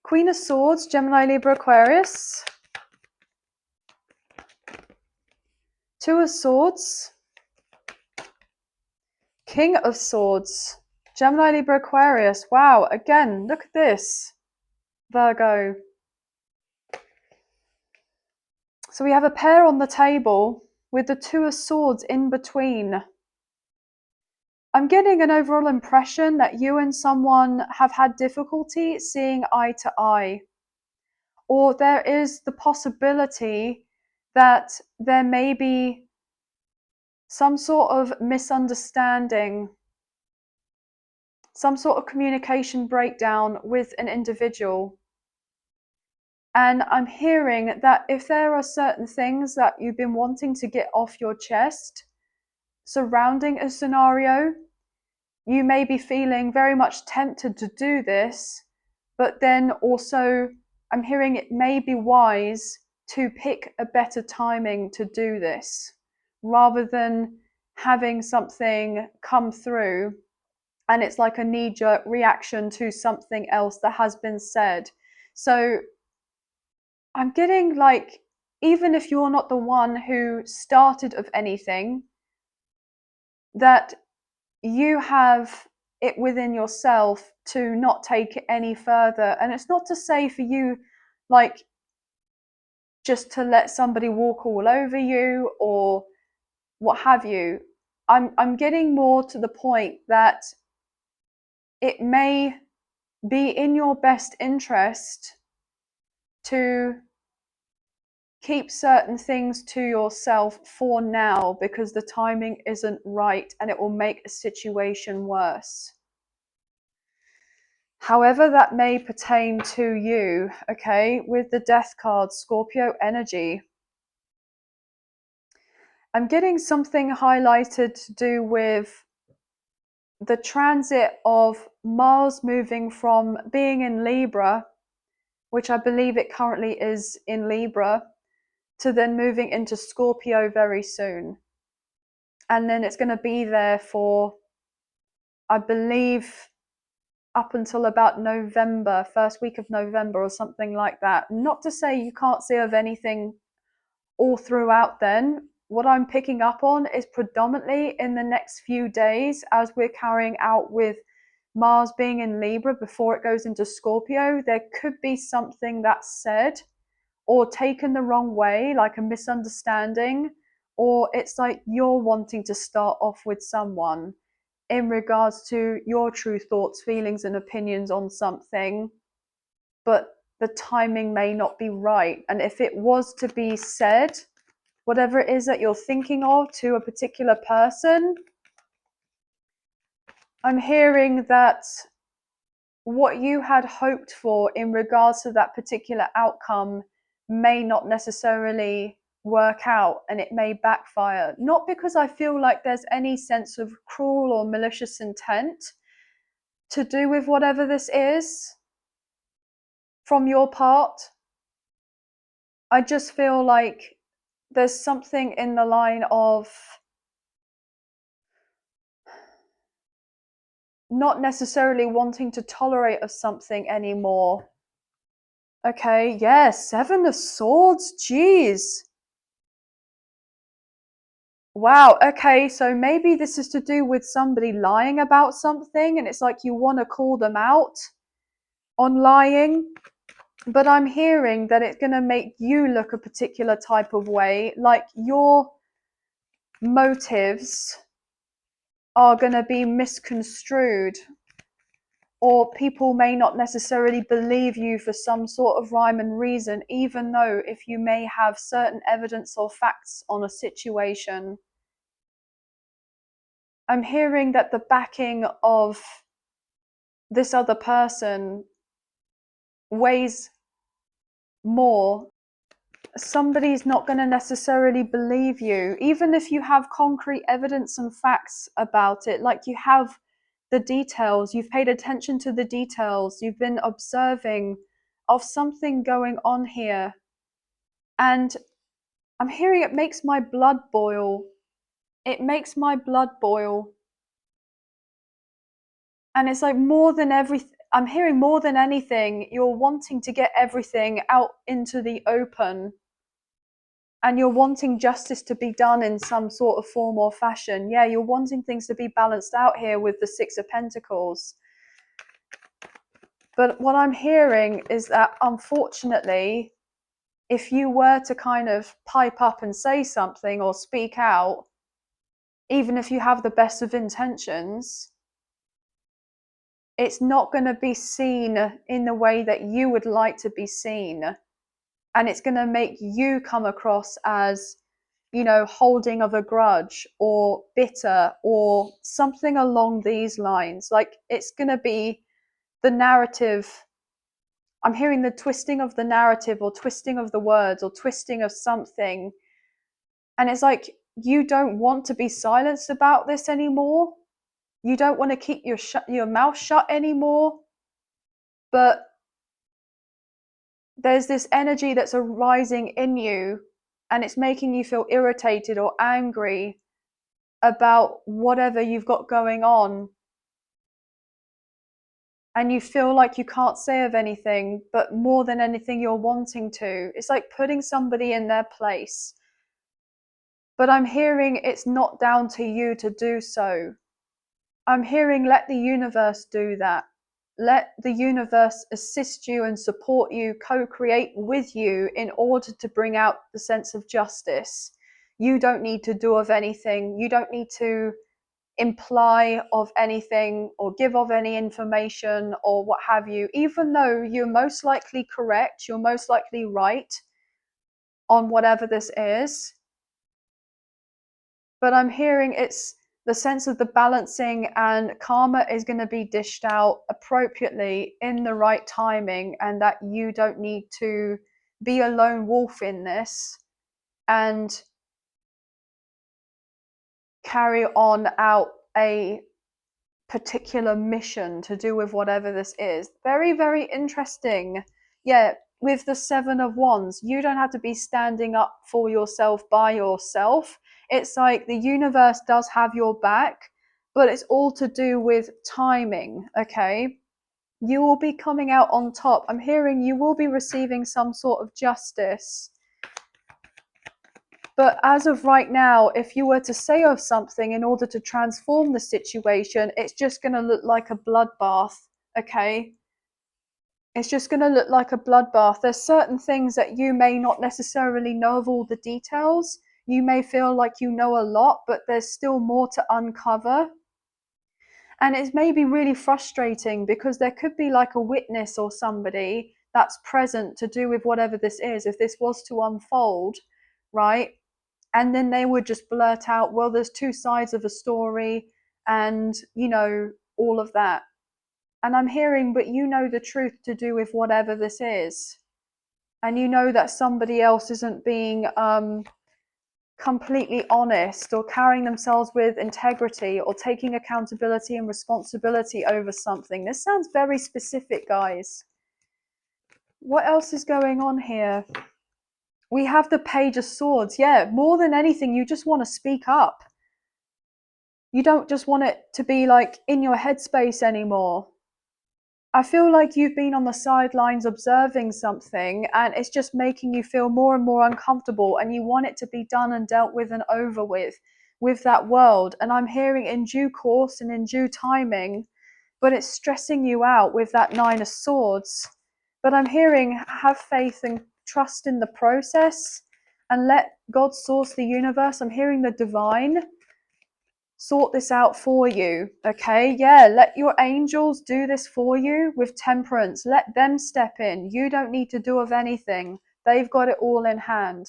Queen of Swords, Gemini, Libra, Aquarius. Two of Swords. King of Swords, Gemini, Libra, Aquarius. Wow, again, look at this. Virgo. So we have a pair on the table with the Two of Swords in between. I'm getting an overall impression that you and someone have had difficulty seeing eye to eye. Or there is the possibility that there may be some sort of misunderstanding, some sort of communication breakdown with an individual. And I'm hearing that if there are certain things that you've been wanting to get off your chest surrounding a scenario, you may be feeling very much tempted to do this, but then also I'm hearing it may be wise to pick a better timing to do this rather than having something come through and it's like a knee-jerk reaction to something else that has been said. So I'm getting like, even if you're not the one who started of anything, that you have it within yourself to not take it any further. And it's not to say for you, like, just to let somebody walk all over you or what have you. I'm getting more to the point that it may be in your best interest to keep certain things to yourself for now because the timing isn't right and it will make a situation worse. However that may pertain to you, okay, with the Death card, Scorpio energy. I'm getting something highlighted to do with the transit of Mars moving from being in Libra, which I believe it currently is in Libra, to then moving into Scorpio very soon. And then it's going to be there for, I believe, up until about November, first week of November or something like that. Not to say you can't see of anything all throughout then. What I'm picking up on is predominantly in the next few days as we're carrying out with Mars being in Libra before it goes into Scorpio, there could be something that's said or taken the wrong way, like a misunderstanding, or it's like you're wanting to start off with someone in regards to your true thoughts, feelings, and opinions on something, but the timing may not be right. And if it was to be said, whatever it is that you're thinking of to a particular person, I'm hearing that what you had hoped for in regards to that particular outcome may not necessarily work out and it may backfire. Not because I feel like there's any sense of cruel or malicious intent to do with whatever this is from your part. I just feel like there's something in the line of not necessarily wanting to tolerate of something anymore. Okay, yeah, Seven of Swords, jeez. Wow, okay, so maybe this is to do with somebody lying about something and it's like you want to call them out on lying, but I'm hearing that it's going to make you look a particular type of way, like your motives are going to be misconstrued, or people may not necessarily believe you for some sort of rhyme and reason, even though if you may have certain evidence or facts on a situation. I'm hearing that the backing of this other person weighs more. Somebody's not going to necessarily believe you, even if you have concrete evidence and facts about it, like you have the details, you've paid attention to the details, you've been observing of something going on here. And I'm hearing it makes my blood boil. It makes my blood boil. And it's like more than I'm hearing more than anything, you're wanting to get everything out into the open. And you're wanting justice to be done in some sort of form or fashion. Yeah, you're wanting things to be balanced out here with the Six of Pentacles. But what I'm hearing is that, unfortunately, if you were to kind of pipe up and say something or speak out, even if you have the best of intentions, it's not going to be seen in the way that you would like to be seen. And it's going to make you come across as, you know, holding of a grudge or bitter or something along these lines. Like, it's going to be the narrative. I'm hearing the twisting of the narrative or twisting of the words or twisting of something. And it's like, you don't want to be silenced about this anymore. You don't want to keep your mouth shut anymore. But there's this energy that's arising in you, and it's making you feel irritated or angry about whatever you've got going on. And you feel like you can't say of anything, but more than anything, you're wanting to. It's like putting somebody in their place. But I'm hearing it's not down to you to do so. I'm hearing let the universe do that. Let the universe assist you and support you, co-create with you in order to bring out the sense of justice. You don't need to do of anything. You don't need to imply of anything or give of any information or what have you, even though you're most likely correct, you're most likely right on whatever this is. But I'm hearing it's the sense of the balancing, and karma is going to be dished out appropriately in the right timing, and that you don't need to be a lone wolf in this and carry on out a particular mission to do with whatever this is. Very, very interesting. Yeah, with the Seven of Wands, you don't have to be standing up for yourself by yourself. It's like the universe does have your back, but it's all to do with timing, okay? You will be coming out on top. I'm hearing you will be receiving some sort of justice. But as of right now, if you were to say of something in order to transform the situation, it's just going to look like a bloodbath, okay? It's just going to look like a bloodbath. There's certain things that you may not necessarily know of all the details. You may feel like you know a lot, but there's still more to uncover. And it may be really frustrating because there could be like a witness or somebody that's present to do with whatever this is, if this was to unfold, right? And then they would just blurt out, well, there's two sides of a story, and, you know, all of that. And I'm hearing, but you know the truth to do with whatever this is. And you know that somebody else isn't being completely honest or carrying themselves with integrity or taking accountability and responsibility over something. This sounds very specific, guys. What else is going on here? We have the Page of Swords. Yeah, more than anything, you just want to speak up. You don't just want it to be like in your headspace anymore. I feel like you've been on the sidelines observing something, and it's just making you feel more and more uncomfortable, and you want it to be done and dealt with and over with that world. And I'm hearing in due course and in due timing, but it's stressing you out with that Nine of Swords. But I'm hearing have faith and trust in the process and let God source the universe. I'm hearing the divine sort this out for you, okay? Yeah, let your angels do this for you with temperance. Let them step in. You don't need to do of anything. They've got it all in hand.